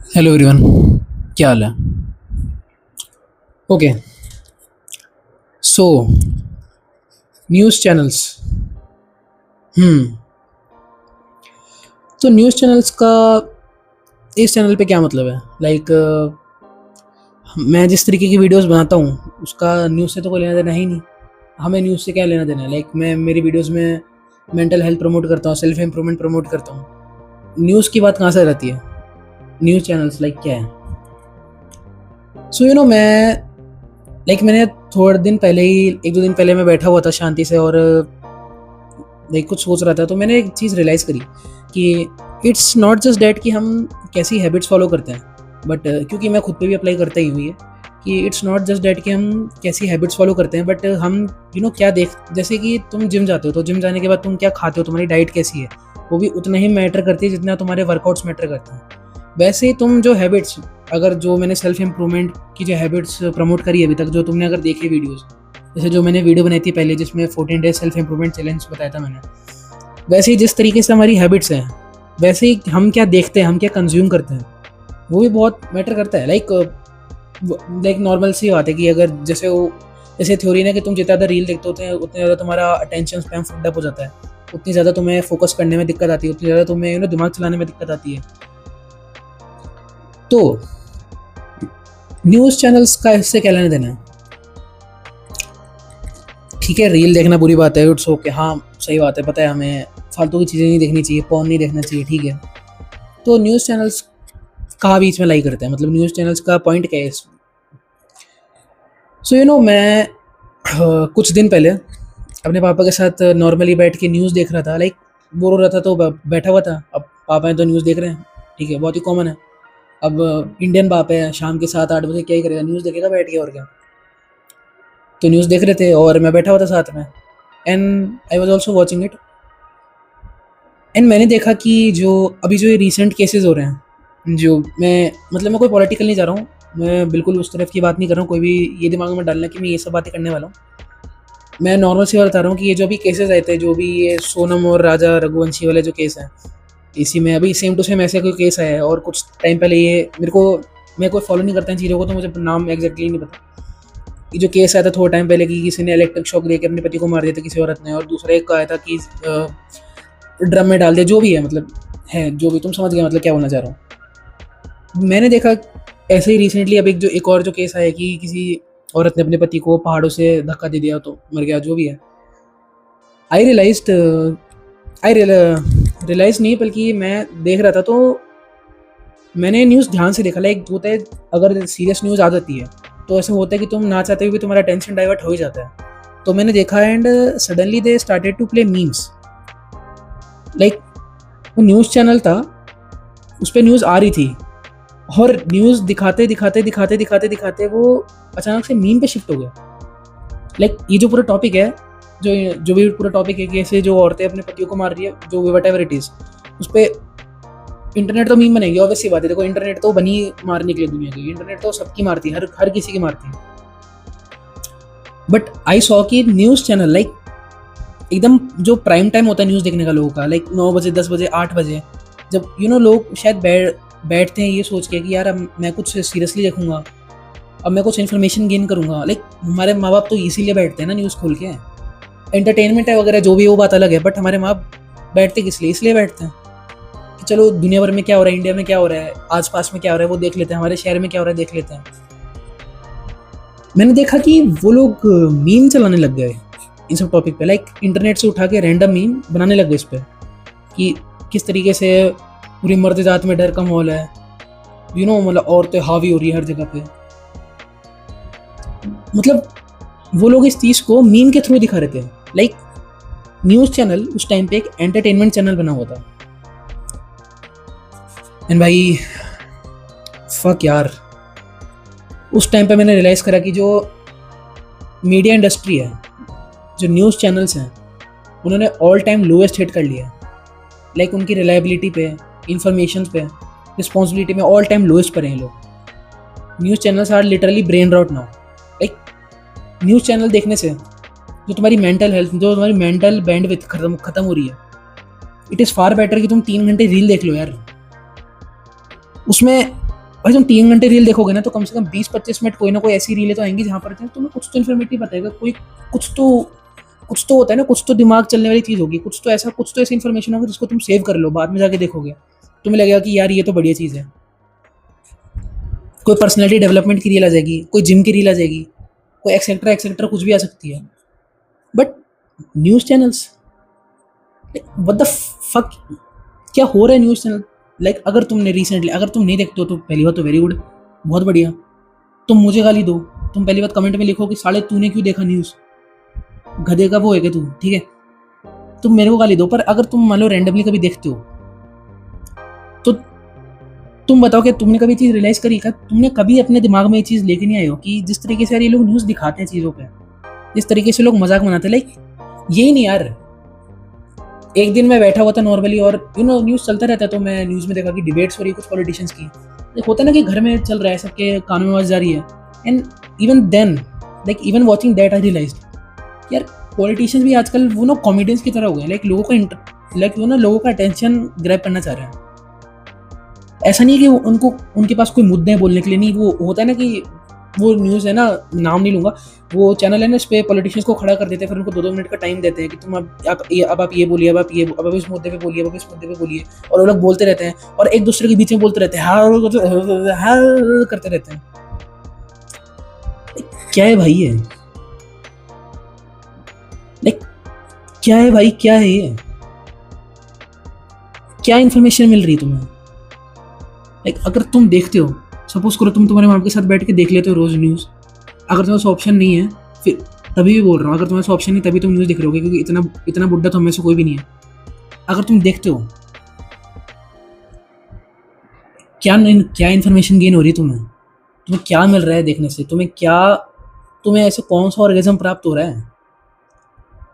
Hello everyone. क्या हाल है? Okay. सो news channels. हम्म तो न्यूज़ चैनल्स का इस चैनल पे क्या मतलब है? मैं जिस तरीके की वीडियोस बनाता हूँ उसका न्यूज़ से तो कोई लेना देना है ही नहीं। हमें न्यूज़ से क्या लेना देना है? मैं मेरी वीडियोस में मेंटल हेल्थ प्रमोट करता हूँ, सेल्फ इम्प्रूवमेंट प्रमोट करता हूँ। न्यूज़ की बात कहाँ से रहती है? न्यूज़ चैनल्स क्या है? मैंने थोड़े दिन पहले ही, एक दो दिन पहले मैं बैठा हुआ था शांति से और कुछ सोच रहा था, तो मैंने एक चीज़ रियलाइज़ करी कि इट्स नॉट जस्ट डैट कि हम कैसी हैबिट्स फॉलो करते हैं, बट क्योंकि मैं खुद पे भी अप्लाई करता ही हुई है कि इट्स नॉट जस्ट डैट कि हम कैसी हैबिट्स फॉलो करते हैं, बट हम क्या देख, जैसे कि तुम जिम जाते हो तो जिम जाने के बाद तुम क्या खाते हो, तुम्हारी डाइट कैसी है, वो भी उतना ही मैटर करती है जितना तुम्हारे वर्कआउट्स मैटर करते हैं। वैसे ही तुम जो हैबिट्स, अगर जो मैंने सेल्फ इम्प्रूवमेंट की जो हैबिट्स प्रमोट करी अभी तक, जो तुमने अगर देखे वीडियोज़, जैसे जो मैंने वीडियो बनाई थी पहले जिसमें 14 डेज सेल्फ इम्प्रूवमेंट चैलेंज बताया था मैंने, वैसे ही जिस तरीके से हमारी हैबिट्स हैं, वैसे ही हम क्या देखते हैं, हम क्या कंज्यूम करते हैं, वो भी बहुत मैटर करता है। नॉर्मल सी बात है कि अगर जैसे थ्योरी ना कि तुम जितना ज़्यादा रील देखते होते हैं उतने ज़्यादा तुम्हारा अटेंशन स्पैम फुल्ड अप हो जाता है, उतनी ज़्यादा तुम्हें फोकस करने में दिक्कत आती है, उतनी ज़्यादा तुम्हें दिमाग चलाने में दिक्कत आती है। तो न्यूज़ चैनल्स का इससे क्या लेना देना है? ठीक है, रील देखना बुरी बात है, इट्स ओके, हाँ सही बात है, पता है हमें फालतू की चीज़ें नहीं देखनी चाहिए, पॉर्न नहीं देखना चाहिए, ठीक है। तो न्यूज़ चैनल्स कहाँ बीच में लाई करते हैं? मतलब न्यूज़ चैनल्स का पॉइंट क्या है इसमें? मैं कुछ दिन पहले अपने पापा के साथ नॉर्मली बैठ के न्यूज़ देख रहा था, बोर हो रहा था तो बैठा हुआ था। अब पापा हैं तो न्यूज़ देख रहे हैं, ठीक है, बहुत ही कॉमन है। अब इंडियन बाप है, शाम के 7-8 बजे क्या ही करेगा, न्यूज़ देखेगा बैठ के, और क्या। तो न्यूज़ देख रहे थे और मैं बैठा हुआ था साथ में, and I was also watching it. And मैंने देखा कि जो ये रिसेंट केसेस हो रहे हैं, मैं कोई पॉलिटिकल नहीं जा रहा हूँ, मैं बिल्कुल उस तरफ की बात नहीं कर रहा हूँ, कोई भी ये दिमाग में डालना कि मैं ये सब बातें करने वाला हूँ। मैं नॉर्मल सी बात बता रहा हूँ कि ये जो भी केसेस आए थे, जो भी ये सोनम और राजा रघुवंशी वाले जो केस हैं, इसी में अभी सेम टू सेम ऐसे कोई केस आया है। और कुछ टाइम पहले मैं कोई फॉलो नहीं करता इन चीज़ों को, तो मुझे नाम एग्जैक्टली नहीं पता। ये जो केस आया था थोड़ा टाइम पहले कि किसी ने इलेक्ट्रिक शॉक दे के अपने पति को मार दिया था किसी औरत ने, और दूसरा एक का आया था कि ड्रम में डाल दिया, जो भी है, है जो भी, तुम समझ गए मतलब क्या बोलना चाह रहा हूँ। मैंने देखा ऐसे ही रिसेंटली अब एक और जो केस आया कि किसी औरत ने अपने पति को पहाड़ों से धक्का दे दिया तो मर गया, जो भी है। आई रियलाइज्ड आई रियलाइज नहीं, बल्कि मैं देख रहा था तो मैंने न्यूज़ ध्यान से देखा। होता है, अगर सीरियस न्यूज़ आ जाती है तो ऐसा होता है कि तुम ना चाहते हुए भी तुम्हारा टेंशन डाइवर्ट हो ही जाता है। तो मैंने देखा and suddenly they started to play memes. वो न्यूज़ चैनल था, उस पर न्यूज़ आ रही थी, और न्यूज़ दिखाते दिखाते दिखाते दिखाते दिखाते वो अचानक से मीम पे शिफ्ट हो गया। ये जो पूरा टॉपिक है, जो भी पूरा टॉपिक है कि ऐसे जो औरतें अपने पतियों को मार रही है, जो वट एवर इट इज़, उस पर इंटरनेट तो मीम बनेगी, ऑब्वियस सी बात है। देखो, इंटरनेट तो बनी मारने के लिए दुनिया की, इंटरनेट तो सबकी मारती है, हर किसी की मारती है। बट आई सॉ कि न्यूज़ चैनल एकदम जो प्राइम टाइम होता है न्यूज़ देखने का लोगों का, 9 बजे, 10 बजे, 8 बजे, जब लोग शायद बैठते हैं ये सोच के कि यार अब मैं कुछ सीरियसली देखूंगा, अब मैं कुछ इन्फॉर्मेशन गेन करूंगा। हमारे माँ बाप तो इसीलिए बैठते हैं ना न्यूज़ खोल के, एंटरटेनमेंट है वगैरह जो भी, वो बात अलग है, बट हमारे माँ बाप बैठते किस लिए? इसलिए बैठते हैं कि चलो दुनिया भर में क्या हो रहा है, इंडिया में क्या हो रहा है, आसपास में क्या हो रहा है वो देख लेते हैं, हमारे शहर में क्या हो रहा है देख लेते हैं। मैंने देखा कि वो लोग मीम चलाने लग गए इन सब टॉपिक पे, इंटरनेट से उठा के रैंडम मीम बनाने लग गए इस पर कि किस तरीके से पूरी मर्द जात में डर का माहौल है, मतलब औरतें हावी हो रही है हर जगह पे। वो लोग इस चीज़ को मीम के थ्रू दिखा रहे थे। न्यूज़ चैनल उस टाइम पे एक एंटरटेनमेंट चैनल बना हुआ था। एंड भाई फक यार, उस टाइम पे मैंने रियलाइज़ करा कि जो मीडिया इंडस्ट्री है, जो न्यूज़ चैनल्स हैं, उन्होंने ऑल टाइम लोएस्ट हिट कर लिया है। उनकी रिलायबिलिटी पे, इंफॉर्मेशन पे, रिस्पॉन्सिबिलिटी में ऑल टाइम लोएस्ट पर हैं ये लोग। News channels are literally brain rot now. News channel देखने से जो तुम्हारी मेंटल हेल्थ, जो तुम्हारी मेंटल बैंडविड्थ खत्म हो रही है, इट इज़ फार बेटर कि तुम 3 घंटे रील देख लो यार। उसमें भाई तुम 3 घंटे रील देखोगे ना तो कम से कम 20-25 मिनट कोई ना कोई ऐसी रीलें तो आएंगी जहाँ पर तुम्हें कुछ तो इन्फॉर्मेटिव बताएगा, कोई कुछ तो कुछ तो होता है ना, कुछ तो दिमाग चलने वाली चीज़ होगी, कुछ तो ऐसी इन्फॉर्मेशन होगी जिसको तुम सेव कर लो, बाद में जाके देखोगे तुम्हें लगेगा कि यार ये तो बढ़िया चीज़ है। कोई पर्सनैलिटी डेवलपमेंट की रील आ जाएगी, कोई जिम की रील आ जाएगी, कोई एक्सेट्रा एक्सेट्रा कुछ भी आ सकती है। But news channels, what the fuck, क्या हो रहा है न्यूज़ चैनल? लाइक अगर तुमने रिसेंटली, अगर तुम नहीं देखते हो तो पहली बात तो वेरी गुड, बहुत बढ़िया। तुम मुझे गाली दो, तुम पहली बात कमेंट में लिखो कि साले तूने क्यों देखा न्यूज़, गधे का वो है क्या तू, ठीक है, तुम मेरे को गाली दो। पर अगर तुम मान लो रैंडमली कभी देखते हो तो तुम बताओ कि तुमने कभी चीज़ रियलाइज़ करी क्या, तुमने कभी अपने दिमाग में ये चीज़ लेके नहीं आए हो कि जिस तरीके से यार ये लोग न्यूज़ दिखाते हैं चीज़ों पे, जिस तरीके से लोग मजाक बनाते हैं, लाइक यही नहीं यार। एक दिन मैं बैठा हुआ था नॉर्मली और न्यूज़ चलता रहता है, तो मैं न्यूज़ में देखा कि डिबेट्स हो रही है कुछ पॉलिटिशियंस की। लाइक होता है ना कि घर में चल रहा है, सबके कानों में आवाज़ जा रही है, and even then like even watching that I realised यार पॉलिटिशियंस भी आजकल कॉमेडियंस की तरह हो गए, लाइक लोगों का अटेंशन ग्रैब करना चाह रहे हैं। ऐसा नहीं है कि उनके पास कोई मुद्दे हैं बोलने के लिए, नहीं, वो होता है ना कि वो न्यूज़ है ना, नाम नहीं लूँगा, वो चैनल है ना, इस पे पॉलिटिशियंस को खड़ा कर देते हैं, फिर उनको 2-2 मिनट का टाइम देते हैं कि तुम अब आप ये बोलिए, अब आप इस मुद्दे पे बोलिए, अब इस मुद्दे पे बोलिए, और वो लोग बोलते रहते हैं और एक दूसरे के बीच में बोलते रहते हैं, हाँ करते रहते हैं। क्या है भाई ये, लाइक क्या है भाई, क्या है ये, क्या इन्फॉर्मेशन मिल रही है तुम्हें? लाइक अगर तुम देखते हो, सपोज करो तुम तुम्हारे माँ के साथ बैठ के देख लेते हो रोज न्यूज़, अगर तुम्हारे पास ऑप्शन नहीं है, फिर तभी भी बोल रहा हूँ, अगर तुम्हारे पास ऑप्शन नहीं तभी तुम न्यूज़ देख रहे होगे, क्योंकि इतना बुड्ढा तो हमें से कोई भी नहीं है। अगर तुम देखते हो, क्या इन्फॉर्मेशन गेन हो रही है तुम्हें क्या मिल रहा है देखने से, तुम्हें ऐसे कौन सा ऑर्गेजम प्राप्त हो रहा है,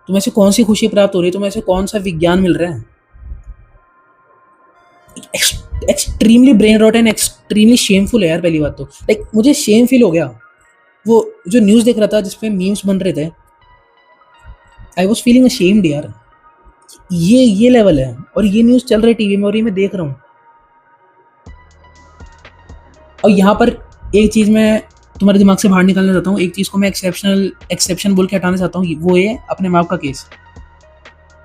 तुम्हें ऐसे कौन सी खुशी प्राप्त हो रही है, तुम्हें ऐसे कौन सा विज्ञान मिल रहा है? Extremely brain rot and extremely shameful है यार। पहली बात तो लाइक मुझे शेम फील हो गया, वो जो न्यूज़ देख रहा था जिसपे मीम्स बन रहे थे, आई वॉज फीलिंग अशेम्ड यार, ये लेवल है, और ये न्यूज़ चल रही है टीवी में और ये मैं देख रहा हूँ। और यहाँ पर एक चीज़ मैं तुम्हारे दिमाग से बाहर निकालना चाहता हूँ, एक चीज़ को मैं एक्सेप्शन बोल के हटाना चाहता हूँ, वो है अपने माँ बाप का केस।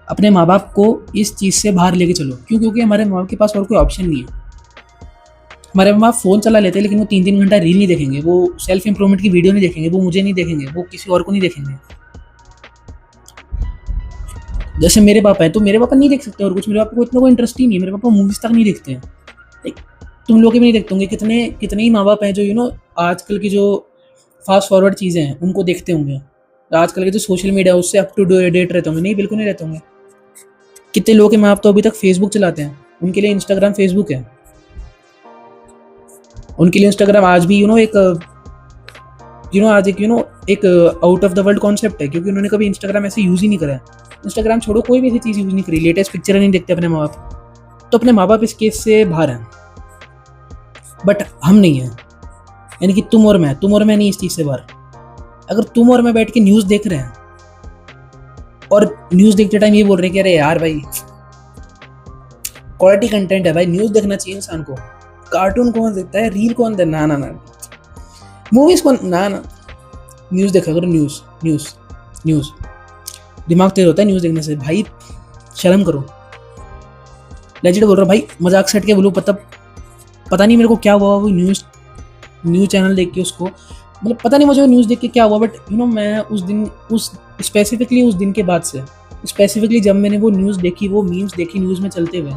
अपने माँ बाप को इस चीज़ से बाहर लेके चलो, क्यों? क्योंकि हमारे माँ बाप के पास और कोई ऑप्शन नहीं है। हमारे माँ बाप फ़ोन चला लेते हैं, लेकिन वो 3-3 घंटा रील नहीं देखेंगे, वो सेल्फ इंप्रूवमेंट की वीडियो नहीं देखेंगे, वो मुझे नहीं देखेंगे, वो किसी और को नहीं देखेंगे। जैसे मेरे पापा हैं, तो मेरे पापा नहीं देख सकते और कुछ, मेरे पापा को इतना कोई इंटरेस्ट ही नहीं है, मेरे पापा मूवीज़ तक नहीं देखते हैं। लाइक तुम लोग भी नहीं देखते होंगे, कितने ही माँ बाप हैं जो आजकल की जो फास्ट फॉरवर्ड चीज़ें हैं उनको देखते होंगे, आजकल के जो सोशल मीडिया उससे अप टू डेट रहते होंगे? नहीं, बिल्कुल नहीं रहते होंगे। कितने लोग के माँ बाप तो अभी तक फेसबुक चलाते हैं, उनके लिए इंस्टाग्राम फेसबुक है, उनके लिए इंस्टाग्राम आज भी एक out of the world concept है, क्योंकि उन्होंने कभी इंस्टाग्राम ऐसे यूज़ ही नहीं करा है। इंस्टाग्राम छोड़ो, कोई भी ऐसी चीज़ यूज़ नहीं करी, लेटेस्ट पिक्चर नहीं देखते अपने माँ बाप, तो अपने माँ बाप इस केस से बाहर हैं, बट हम नहीं हैं। यानी कि तुम और मैं नहीं इस चीज़ से बाहर। अगर तुम और मैं बैठ के न्यूज़ देख रहे हैं और न्यूज़ देखते टाइम ये बोल रहे हैं कि अरे यार भाई क्वालिटी कंटेंट है भाई, न्यूज़ देखना चाहिए इंसान को, कार्टून कौन देखता है, रील कौन देखता है, ना मूवीज़ कौन, ना न्यूज़ देखा करो, न्यूज़ दिमाग तेज होता है न्यूज़ देखने से भाई, शर्म करो। लेजिट बोल रहा हूँ भाई, मजाक सेट के बोलो, पता नहीं मेरे को क्या हुआ वो न्यूज़ चैनल देख के, उसको मतलब पता नहीं मुझे न्यूज़ देख के क्या हुआ, बट मैं उस दिन के बाद से स्पेसिफिकली जब मैंने वो न्यूज़ देखी, वो मीम्स देखी न्यूज़ में चलते हुए,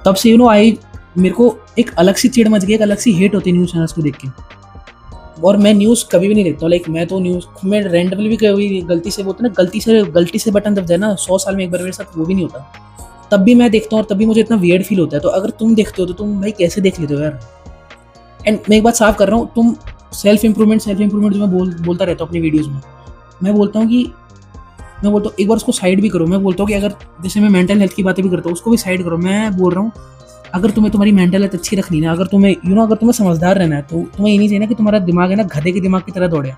तब से मेरे को एक अलग सी चिढ़ मच गई, एक अलग सी हेट होती है न्यूज़ चैनल्स को देख के। और मैं न्यूज़ कभी भी नहीं देखता हूँ, लाइक मैं रैंडमली भी कभी गलती से बोलते ना, गलती से बटन दब जाए ना, 100 साल में एक बार मेरे साथ वो भी नहीं होता, तब भी मैं देखता हूँ और तब भी मुझे इतना वियर्ड फील होता है। तो अगर तुम देखते हो तो तुम भाई कैसे देख लेते हो यार? एंड मैं एक बात साफ कर रहा हूँ, तुम सेल्फ इंप्रूवमेंट जो मैं बोलता रहता हूँ अपनी वीडियोज़ में, मैं बोलता हूँ एक बार उसको साइड भी करो। मैं बोलता हूँ कि अगर जैसे मैं मेंटल हेल्थ की बातें भी करता हूँ, उसको भी साइड करो। मैं बोल रहा हूँ अगर तुम्हारी मेंटल हेल्थ अच्छी रखनी है, अगर तुम्हें समझदार रहना है, तो तुम्हें ये नहीं चाहिए ना कि तुम्हारा दिमाग है ना गधे के दिमाग की तरह दौड़े,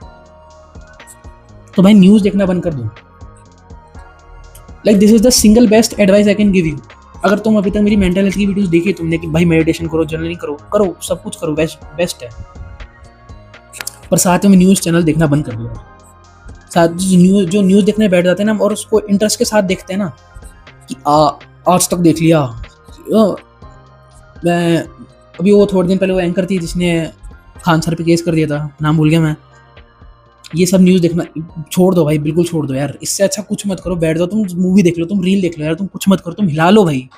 तो भाई न्यूज़ देखना बंद कर दो। Like this is the single best advice I can give you. अगर तुम अभी तक मेरी मेंटल हेल्थ की वीडियोस देखी तुमने कि भाई मेडिटेशन करो, जर्नलिंग करो, करो सब कुछ करो, बेस्ट है, पर साथ में न्यूज़ चैनल देखना बंद कर दो यार। साथ जो न्यूज़ देखने बैठ जाते हैं ना और उसको इंटरेस्ट के साथ देखते हैं ना कि आज तक देख लिया। मैं अभी वो थोड़े दिन पहले वो एंकर थी जिसने खान सर पे केस कर दिया था, नाम भूल गया मैं। ये सब न्यूज़ देखना छोड़ दो भाई, बिल्कुल छोड़ दो यार। इससे अच्छा कुछ मत करो, बैठ जाओ तुम मूवी देख लो, तुम रील देख लो यार, तुम कुछ मत करो, तुम हिला लो भाई,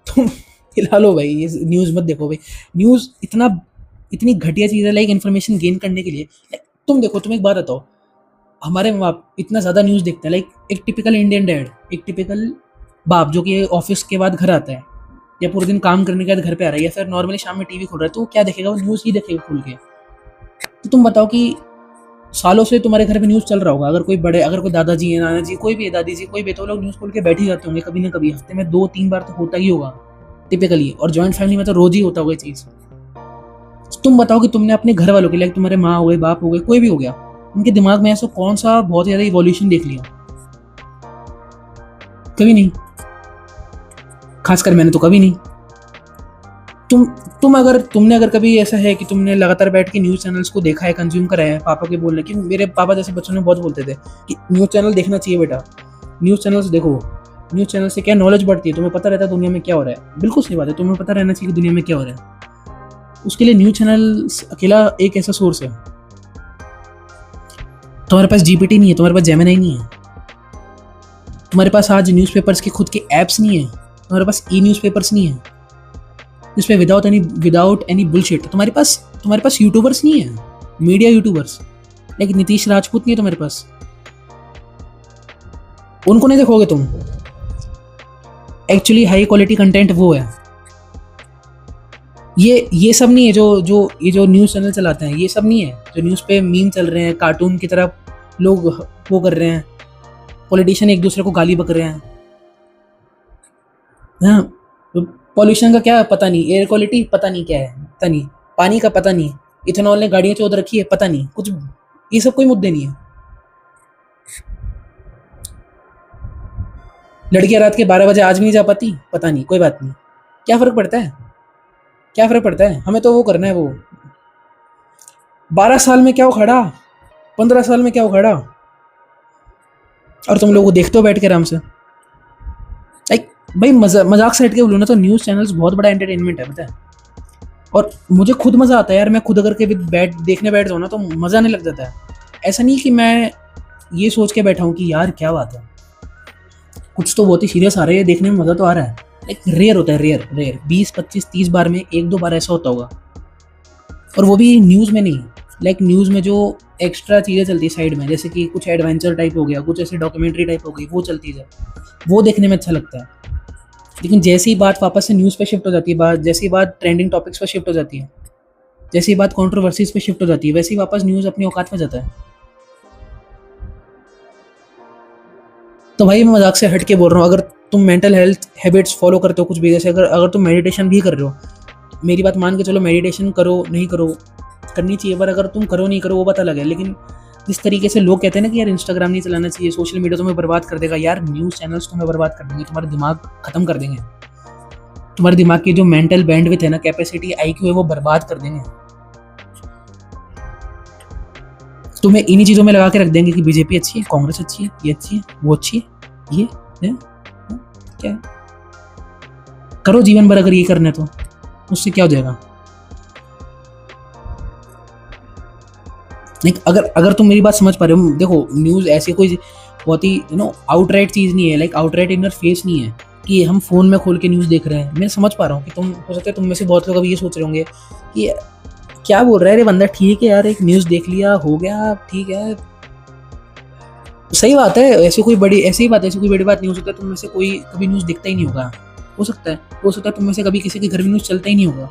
तुम हिला लो भाई, ये न्यूज़ मत देखो भाई। न्यूज़ इतनी घटिया चीज़ है लाइक इन्फॉर्मेशन गेन करने के लिए। तुम देखो, तुम एक बात बताओ, हमारे माँ बाप इतना ज़्यादा न्यूज़ देखते हैं, लाइक एक टिपिकल इंडियन डैड, एक टिपिकल बाप जो कि ऑफिस के बाद घर आता है या पूरे दिन काम करने के बाद घर पे आ रहा है या फिर नॉर्मली शाम में टीवी खोल रहा है, तो वो क्या देखेगा? वो न्यूज़ ही देखेगा खोल के। तो तुम बताओ कि सालों से तुम्हारे घर में न्यूज़ चल रहा होगा, अगर कोई दादाजी है, नाना जी, कोई भी है, दादी जी, कोई भी, तो लोग न्यूज़ खोल के बैठ ही जाते होंगे कभी ना कभी, हफ्ते में 2-3 बार तो होता ही होगा टिपिकली, और जॉइंट फैमिली में तो रोज ही होता होगा ये चीज़। तुम बताओ कि तुमने अपने घर वालों के, लाइक तुम्हारे माँ हो गए, बाप हो गए, कोई भी हो गया, उनके दिमाग में ऐसा कौन सा बहुत ज़्यादा इवोल्यूशन देख लिया? कभी नहीं, खासकर मैंने तो कभी नहीं। तुमने अगर कभी ऐसा है कि तुमने लगातार बैठ के न्यूज़ चैनल्स को देखा है, कंज्यूम करा है, पापा के बोलने कि मेरे पापा जैसे बच्चों ने बहुत बोलते थे कि न्यूज़ चैनल देखना चाहिए बेटा, न्यूज़ चैनल्स देखो, न्यूज़ चैनल से क्या नॉलेज बढ़ती है, तुम्हें पता रहता है दुनिया में क्या हो रहा है। बिल्कुल सही बात है, तुम्हें पता रहना चाहिए कि दुनिया में क्या हो रहा है। उसके लिए न्यूज़ चैनल अकेला एक ऐसा सोर्स है। तुम्हारे पास जीपीटी नहीं है, तुम्हारे पास जेमिनी नहीं है, तुम्हारे पास आज न्यूज़पेपर्स के खुद के ऐप्स नहीं है, तुम्हारे पास ई न्यूज़पेपर्स नहीं है जिसपे विदाउट एनी बुलशिट, तुम्हारे पास यूट्यूबर्स नहीं है, मीडिया यूट्यूबर्स, लेकिन नीतीश राजपूत नहीं है तुम्हारे पास, उनको नहीं देखोगे तुम। एक्चुअली हाई क्वालिटी कंटेंट वो है। ये सब नहीं है जो न्यूज़ चैनल चलाते हैं, ये सब नहीं है जो न्यूज़ पे मीम चल रहे हैं, कार्टून की तरह लोग वो कर रहे हैं, पॉलिटिशियन एक दूसरे को गाली बक रहे हैं। हाँ, पॉल्यूशन का क्या पता नहीं, एयर क्वालिटी पता नहीं क्या है, पता नहीं, पानी का पता नहीं, इथेनॉल ने गाड़ियाँ चौध रखी है पता नहीं, कुछ ये सब कोई मुद्दे नहीं है। लड़कियां रात के 12 बजे आज भी नहीं जा पाती, पता नहीं, कोई बात नहीं, क्या फ़र्क पड़ता है, क्या फ़र्क पड़ता है? हमें तो वो करना है, वो 12 साल में क्या उखड़ा, 15 साल में क्या उखड़ा, और तुम लोग वो देखते हो बैठ के आराम से। लाइक भाई मजाक से हट के बोलूँ ना तो न्यूज़ चैनल्स बहुत बड़ा एंटरटेनमेंट है, पता है। और मुझे खुद मज़ा आता है यार, मैं खुद अगर कभी देखने बैठ जाऊँ ना तो मज़ा आने लग जाता है। ऐसा नहीं कि मैं ये सोच के बैठा हूँ कि यार क्या बात है, कुछ तो बहुत ही सीरियस आ रहा है, देखने में मज़ा तो आ रहा है। लाइक रेयर होता है, रेयर 20-25-30 बार में 1-2 बार ऐसा होता होगा, और वो भी न्यूज़ में नहीं। लाइक न्यूज़ में जो एक्स्ट्रा चीज़ें चलती है साइड में, जैसे कि कुछ एडवेंचर टाइप हो गया, कुछ ऐसे डॉक्यूमेंट्री टाइप हो गई, वो चलती है, वो देखने में अच्छा लगता है। लेकिन जैसे ही बात वापस से न्यूज़ पे शिफ्ट हो जाती है, जैसे ही बात ट्रेंडिंग टॉपिक्स पे शिफ्ट हो जाती है, जैसे ही बात कंट्रोवर्सीज पे शिफ्ट हो जाती है, वैसे ही वापस न्यूज़ अपनी औकात में जाता है। तो भाई मैं मजाक से हट के बोल रहा हूँ, अगर तुम मेंटल हेल्थ हैबिट्स फॉलो करते हो कुछ भी, जैसे अगर तुम मेडिटेशन भी कर रहे हो, मेरी बात मान के चलो, मेडिटेशन करो नहीं करो, करनी चाहिए, पर अगर तुम करो नहीं करो वो बात अलग है। लेकिन जिस तरीके से लोग कहते हैं ना कि यार इंस्टाग्राम नहीं चलाना चाहिए, सोशल मीडिया तुम्हें बर्बाद कर देगा, यार न्यूज़ चैनल्स तुम्हें बर्बाद कर देंगे, तुम्हारा दिमाग ख़त्म कर देंगे, तुम्हारे दिमाग की जो मेंटल बैंडविड्थ है ना, कैपेसिटी, आईक्यू है, वो बर्बाद कर देंगे। तुम्हें इन्हीं चीज़ों में लगा के रख देंगे कि बीजेपी अच्छी है, कांग्रेस अच्छी है, ये अच्छी है, वो अच्छी है, ये क्या है? करो जीवन भर, अगर ये करना है तो उससे क्या हो जाएगा? अगर तुम मेरी बात समझ पा रहे हो, देखो न्यूज़ ऐसी कोई बहुत ही आउटराइट चीज़ नहीं है, like outright in your face नहीं है कि हम फ़ोन में खोल के न्यूज़ देख रहे हैं। मैं समझ पा रहा हूँ कि तुम, हो सकता है तुम में से बहुत लोग अभी ये सोच रहे होंगे कि क्या बोल रहा है रे बंदा, ठीक है यार, एक न्यूज़ देख लिया, हो गया, ठीक है, सही बात है, ऐसी कोई बड़ी बात नहीं हो सकता तुम में से कोई कभी न्यूज़ देखता ही नहीं होगा, हो सकता है तुम में से कभी किसी के घर में न्यूज़ चलता ही नहीं होगा,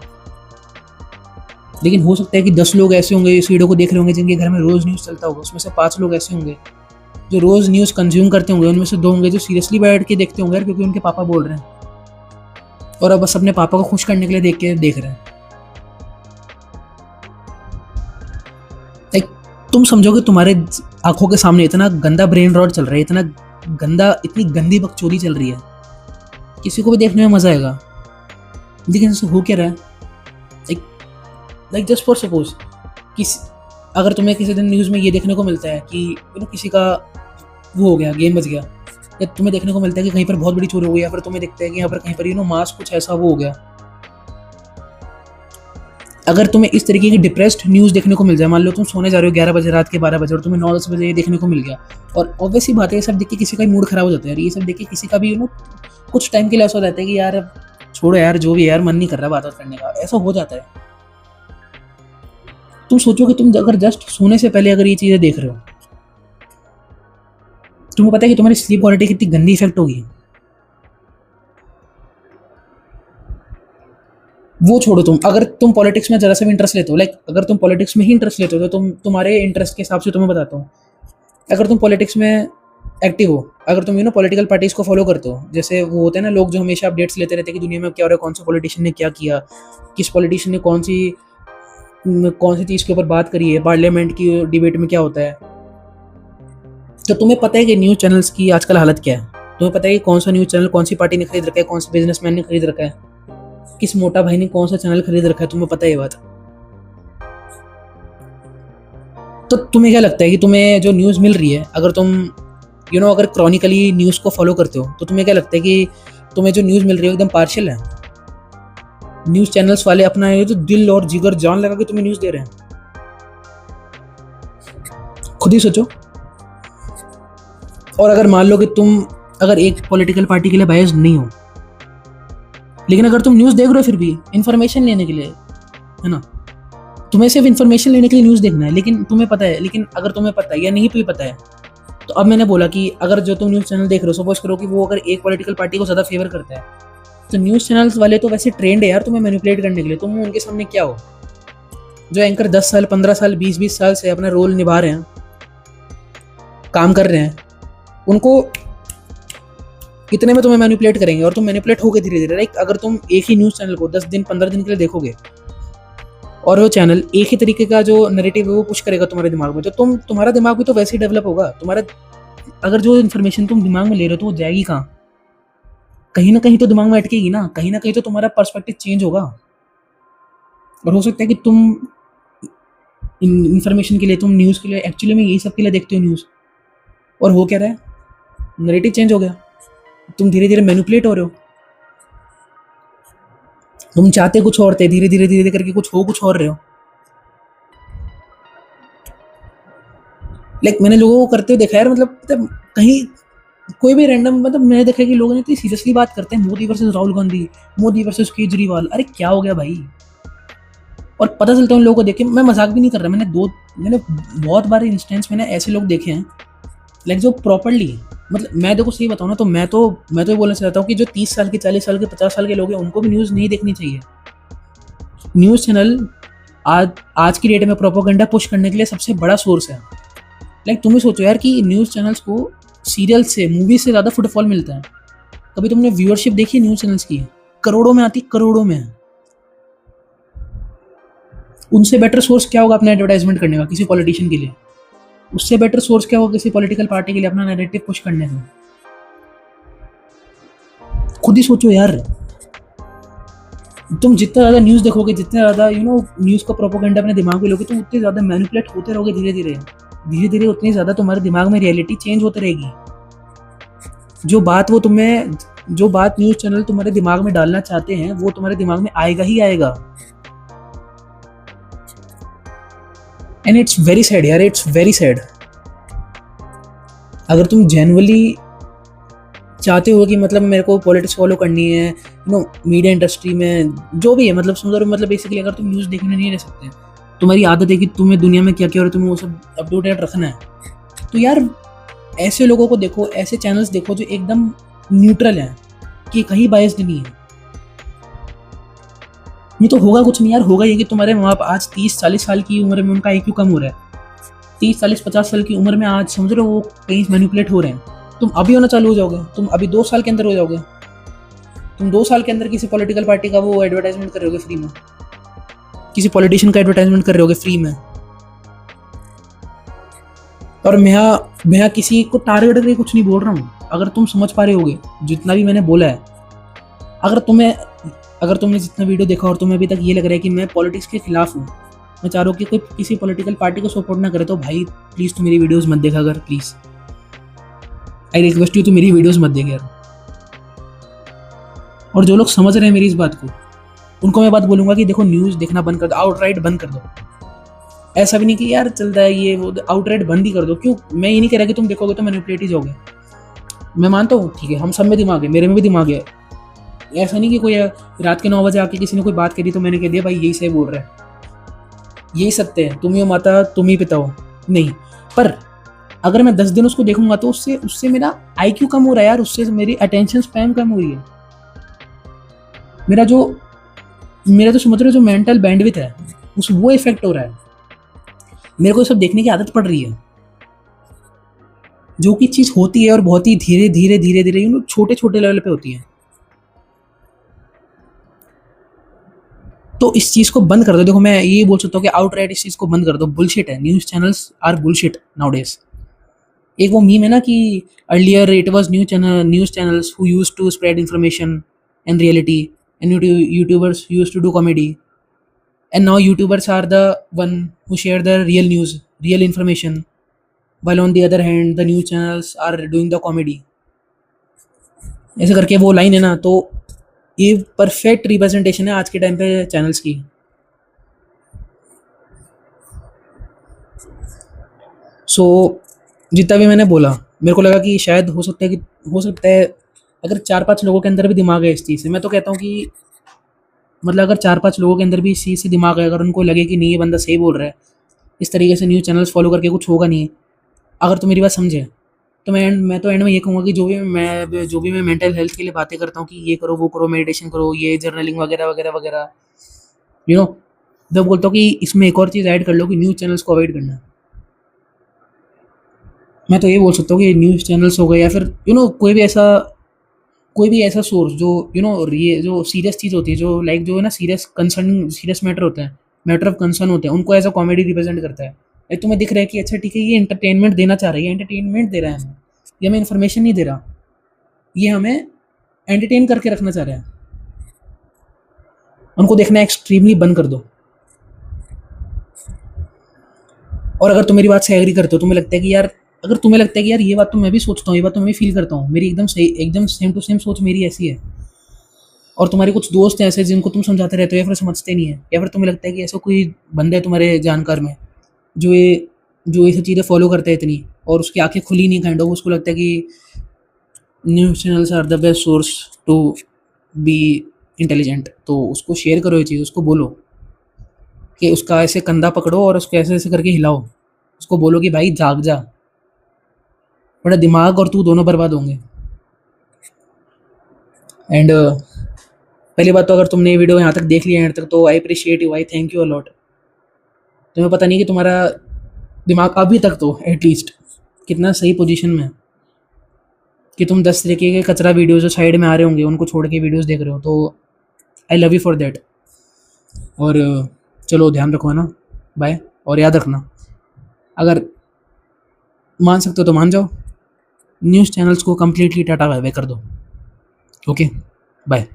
लेकिन हो सकता है कि 10 लोग ऐसे होंगे इस वीडियो को देख रहे होंगे जिनके घर में रोज़ न्यूज़ चलता होगा, उसमें से 5 लोग ऐसे होंगे जो रोज़ न्यूज़ कंज्यूम करते होंगे, उनमें से 2 होंगे जो सीरियसली बैठ के देखते होंगे यार, क्योंकि उनके पापा बोल रहे हैं और अब बस अपने पापा को खुश करने के लिए देख रहे हैं। लाइक तुम समझोगे तुम्हारे आंखों के सामने इतना गंदा ब्रेन रॉट चल रहा है, इतनी गंदी बकचोदी चल रही है, किसी को भी देखने में मज़ा आएगा, लेकिन ऐसा हो क्या रहा है? Like like just for suppose, किस अगर तुम्हें किसी दिन न्यूज़ में ये देखने को मिलता है कि किसी का वो हो गया, गेम बच गया, या तुम्हें देखने को मिलता है कि कहीं पर बहुत बड़ी चोरी हो गई, या फिर तुम्हें दिखता है कि यहाँ पर कहीं पर मास कुछ ऐसा वो हो गया। अगर तुम्हें इस तरीके की डिप्रेस्ड न्यूज़ देखने को मिल जाए, मान लो तुम सोने जा रहे हो 11 बजे रात के 12 बजे और तुम्हें 9-10 बजे ये देखने को मिल गया, और ऑब्वियसली बात है ये सब देख के किसी का मूड खराब हो जाता है यार। ये सब देख के किसी का भी कुछ टाइम के लिए ऐसा हो जाता है कि यार छोड़ो यार, जो भी है यार, मन नहीं कर रहा बात करने का, ऐसा हो जाता है। तुम सोचो कि तुम अगर जस्ट सोने से पहले अगर ये चीज़ें देख रहे हो, तुम्हें पता है कि तुम्हारी स्लीप क्वालिटी कितनी गंदी इफेक्ट होगी। वो छोड़ो, अगर तुम पॉलिटिक्स में जरा सा भी इंटरेस्ट लेते हो, लाइक अगर तुम पॉलिटिक्स में ही इंटरेस्ट लेते हो, तो तुम्हारे इंटरेस्ट के हिसाब से तुम्हें बताता हूँ, अगर तुम पॉलिटिक्स में एक्टिव हो, अगर तुम पॉलिटिकल पार्टीज को फॉलो करते हो, जैसे वो होते हैं ना लोग जो हमेशा अपडेट्स लेते रहते हैं कि दुनिया में क्या हो रहा है, कौन से पॉलिटिशियन ने क्या किया, किस पॉलिटिशियन ने कौन सी चीज़ के ऊपर बात करी है, पार्लियामेंट की डिबेट में क्या होता है, तो तुम्हें पता है कि न्यूज़ चैनल्स की आजकल हालत क्या है। तुम्हें पता है कि कौन सा न्यूज़ चैनल कौन सी पार्टी ने खरीद रखा है, कौन से बिजनेसमैन ने खरीद रखा है, किस मोटा भाई ने कौन सा चैनल खरीद रखा है, तुम्हें पता है ये बात। तो तुम्हें क्या लगता है कि तुम्हें जो न्यूज़ मिल रही है, अगर तुम अगर क्रॉनिकली न्यूज़ को फॉलो करते हो, तो तुम्हें क्या लगता है कि तुम्हें जो न्यूज़ मिल रही है एकदम पार्शियल है? न्यूज़ चैनल्स वाले अपना ये जो दिल और जिगर जान लगा के तुम्हें न्यूज़ दे रहे हैं। खुद ही सोचो। और अगर मान लो कि तुम अगर एक पॉलिटिकल पार्टी के लिए बायस्ड नहीं हो, लेकिन अगर तुम न्यूज़ देख रहे हो फिर भी इन्फॉर्मेशन लेने के लिए, है ना, तुम्हें सिर्फ इन्फॉर्मेशन लेने के लिए न्यूज़ देखना है, लेकिन तुम्हें पता है, लेकिन अगर तुम्हें पता है या नहीं भी पता है, तो अब मैंने बोला कि अगर जो तुम न्यूज़ चैनल देख रहे हो, सपोज करो कि वो अगर एक पॉलिटिकल पार्टी को ज़्यादा फेवर करता है, तो न्यूज़ चैनल्स वाले तो वैसे ट्रेंड है यार तुम्हें मैनिपुलेट करने के लिए। तुम उनके सामने क्या हो? जो एंकर 10 साल 15 साल 20 साल से अपना रोल निभा रहे हैं, काम कर रहे हैं, उनको इतने में तुम्हें मैनिपुलेट करेंगे और तुम मैनिपुलेट होगे धीरे धीरे। लाइक अगर तुम एक ही न्यूज़ चैनल को 10 दिन 15 दिन के लिए देखोगे और वो चैनल एक ही तरीके का जो नैरेटिव है वो पुश करेगा तुम्हारे दिमाग में, तो तुम्हारा दिमाग भी तो वैसे ही डेवलप होगा। तुम्हारा अगर जो इन्फॉर्मेशन तुम दिमाग में ले रहे हो तो वो जाएगी कहाँ? कहीं ना कहीं तो दिमाग में अटकेगी ना, कहीं ना कहीं तो तुम्हारा पर्सपेक्टिव चेंज होगा। और हो सकता है कि तुम इन्फॉर्मेशन के लिए, तुम न्यूज़ के लिए एक्चुअली में यही सब के लिए देखते हो न्यूज़, और हो क्या रहा है, नैरेटिव चेंज हो गया, तुम धीरे धीरे मैनिपुलेट हो रहे हो। तुम चाहते कुछ और थे, धीरे धीरे धीरे धीरे करके कुछ और रहे हो। लाइक मैंने लोगों को करते हुए देखा यार, मतलब कहीं कोई भी रैंडम, मतलब मैंने देखा कि लोग इतनी सीरियसली बात करते हैं, मोदी वर्सेस राहुल गांधी, मोदी वर्सेस केजरीवाल, अरे क्या हो गया भाई? और पता चलता है उन लोगों को देख के, मैं मजाक भी नहीं कर रहा, मैंने बहुत बार इंस्टेंस मैंने ऐसे लोग देखे हैं, लाइक जो प्रॉपरली, मतलब मैं देखो सही बताऊँ ना, तो मैं तो ये बोलना चाहता हूँ कि जो 30 साल के 40 साल के 50 साल के लोग हैं उनको भी न्यूज़ नहीं देखनी चाहिए। न्यूज़ चैनल आज की डेट में प्रोपेगेंडा पुश करने के लिए सबसे बड़ा सोर्स है। लाइक तुम ही सोचो यार कि न्यूज़ चैनल्स को सीरियल से, मूवी से ज़्यादा फुटफॉल मिलता है। कभी तुमने व्यूअरशिप देखी न्यूज़ चैनल्स की? करोड़ों में आती, करोड़ों में। उनसे बेटर सोर्स क्या होगा अपना एडवर्टाइजमेंट करने का किसी पॉलिटिशियन के लिए? उससे बेटर सोर्स क्या होगा किसी पॉलिटिकल पार्टी के लिए अपना नैरेटिव पुश करने का? खुद ही सोचो यार। तुम जितना ज़्यादा न्यूज़ देखोगे, जितना ज़्यादा न्यूज़ का प्रोपेगेंडा अपने दिमाग में लोगे, तो उतने ज़्यादा मैनिपुलेट होते रहोगे धीरे धीरे उतनी ज़्यादा तुम्हारे दिमाग में रियलिटी चेंज होती रहेगी। जो बात न्यूज़ चैनल तुम्हारे दिमाग में डालना चाहते हैं वो तुम्हारे दिमाग में आएगा ही आएगा। एंड इट्स वेरी सैड यार, इट्स वेरी सैड। अगर तुम जेन्युइनली चाहते हो कि मतलब मेरे को पॉलिटिक्स फॉलो करनी है, मीडिया इंडस्ट्री में जो भी है, मतलब समझो, मतलब बेसिकली अगर तुम न्यूज़ देखने नहीं रह सकते, तुम्हारी आदत है कि तुम्हें दुनिया में क्या क्या हो रहा है तुम्हें वो सब अपडेटेड रखना है, तो यार ऐसे लोगों को देखो, ऐसे चैनल्स देखो जो एकदम न्यूट्रल हैं, कि कहीं बायस्ड नहीं है। नहीं तो होगा कुछ नहीं यार, होगा ये कि तुम्हारे माँ बाप आज 30-40 साल की उम्र में उनका IQ कम हो रहा है, 30-40-50 साल की उम्र में आज समझ रहे हो वो कहीं मैनिपुलेट हो रहे हैं। तुम अभी होना चालू हो जाओगे, तुम अभी 2 साल के अंदर हो जाओगे, तुम 2 साल के अंदर किसी पॉलिटिकल पार्टी का वो एडवर्टाइजमेंट कर रहे होगे फ्री में, किसी पॉलिटिशियन का एडवर्टाइजमेंट कर रहे होगे फ्री में। और मैं किसी को टारगेट करके कुछ नहीं बोल रहा हूँ, अगर तुम समझ पा रहे होगे जितना भी मैंने बोला है, अगर तुम्हें अगर तुमने जितना वीडियो देखा और तुम्हें अभी तक ये लग रहा है कि मैं पॉलिटिक्स के खिलाफ हूँ, मैं चाह रहा हूँ कि कोई किसी पॉलिटिकल पार्टी को सपोर्ट ना करे, तो भाई प्लीज़ तू मेरी वीडियोस मत देखा कर, प्लीज़ आई रिक्वेस्ट यू, तू मेरी वीडियोस मत देख यार। और जो लोग समझ रहे हैं मेरी इस बात को, उनको मैं बात बोलूंगा कि देखो न्यूज़ देखना बंद कर दो, आउटराइट बंद कर दो। ऐसा भी नहीं कि यार चलता है ये वो, आउटराइट बंद ही कर दो। क्यों? मैं ये नहीं कह रहा कि तुम देखोगे तो मैनिपुलेट ही जाओगे, मैं मानता हूँ, ठीक है, हम सब में दिमाग है, मेरे में भी दिमाग है। ऐसा नहीं कि कोई रात के 9 बजे आके किसी ने कोई बात करी तो मैंने कह दिया भाई यही सही बोल रहा है, यही सत्य है, तुम ही हो माता, तुम ही पिता हो, नहीं। पर अगर मैं 10 दिन उसको देखूंगा तो उससे उससे मेरा आईक्यू कम हो रहा है यार, उससे मेरी अटेंशन स्पैम कम हो रही है, मेरा जो मेरा तो समझ रहे हो जो मेंटल बैंडविथ है उस वो इफेक्ट हो रहा है, मेरे को ये सब देखने की आदत पड़ रही है, जो कि चीज़ होती है और बहुत ही धीरे धीरे धीरे धीरे छोटे छोटे लेवल पे होती है। तो इस चीज़ को बंद कर दो। देखो मैं ये बोल सकता हूँ कि आउटराइट इस चीज़ को बंद कर दो, बुलशिट है, news channels are bullshit nowadays. एक वो मीम है ना कि earlier it was news channels who used to spread information and reality, and YouTubers used to do comedy, and now YouTubers are the one who share the real news, real information, while on the other hand the news channels are doing the comedy। ऐसे करके वो line है ना, तो ये perfect representation है आज के टाइम पे चैनल्स की। सो जितना भी मैंने बोला, मेरे को लगा कि शायद हो सकता है अगर 4-5 लोगों के अंदर भी दिमाग है इस चीज़ से, मैं तो कहता हूँ कि मतलब अगर 4-5 लोगों के अंदर भी इस चीज़ से दिमाग है, अगर उनको लगे कि नहीं ये बंदा सही बोल रहा है, इस तरीके से न्यूज़ चैनल्स फॉलो करके कुछ होगा नहीं, अगर तो मेरी बात समझे, तो मैं तो एंड में ये कहूँगा कि जो भी मैं मेंटल हेल्थ के लिए बातें करता हूँ कि ये करो वो करो, मेडिटेशन करो, ये जर्नलिंग वगैरह वगैरह वगैरह, यू नो, जब बोलता हूँ कि इसमें एक और चीज़ ऐड कर लो कि न्यूज़ चैनल्स को अवॉइड करना। मैं तो ये बोल सकता हूँ कि न्यूज़ चैनल्स हो गए या फिर कोई भी ऐसा सोर्स जो ये जो सीरियस चीज़ होती है, जो लाइक जो है ना सीरियस मैटर होता है, मैटर ऑफ कंसर्न होते हैं, उनको एज अ कॉमेडी रिप्रेजेंट करता है। लाइक तुम्हें दिख रहा है कि अच्छा ठीक है ये एंटरटेनमेंट देना चाह रहा है, ये एंटरटेनमेंट दे रहा है हमें, ये हमें इन्फॉर्मेशन नहीं दे रहा, ये हमें एंटरटेन करके रखना चाह रहा है, उनको देखना एक्सट्रीमली बंद कर दो। और अगर तुम मेरी बात से एग्री करते हो, तुम्हें लगता है कि यार, अगर तुम्हें लगता है कि यार ये बात तो मैं भी सोचता हूँ, ये बात तो मैं भी फील करता हूँ, मेरी एकदम सही, एकदम सेम टू सेम सोच मेरी ऐसी है, और तुम्हारे कुछ दोस्त हैं ऐसे जिनको तुम समझाते रहते हो या फिर समझते नहीं है, या फिर तुम्हें लगता है कि ऐसा कोई बंदा है तुम्हारे जानकार में जो ये सब चीज़ें फॉलो करता है इतनी, और उसकी आंखें खुली नहीं काइंड ऑफ, उसको लगता है कि news channels are the best source to be intelligent, तो उसको शेयर करो ये चीज़, उसको बोलो कि उसका ऐसे कंधा पकड़ो और उसको ऐसे ऐसे करके हिलाओ, उसको बोलो कि भाई जाग जा, बड़ा दिमाग और तू दोनों बर्बाद होंगे। एंड पहली बात तो अगर तुमने ये वीडियो यहाँ तक देख लिया एंड तक, तो I appreciate you, I thank you a lot. तुम्हें पता नहीं कि तुम्हारा दिमाग अभी तक तो एटलीस्ट कितना सही पोजीशन में है कि तुम 10 तरीके के कचरा वीडियोस जो साइड में आ रहे होंगे उनको छोड़ के वीडियोस देख रहे हो, तो I love you for that. और चलो ध्यान रखो, है ना, बाय। और याद रखना, अगर मान सकते हो तो मान जाओ, न्यूज़ चैनल्स को कम्प्लीटली टाटा बाय बाय कर दो। Okay, bye.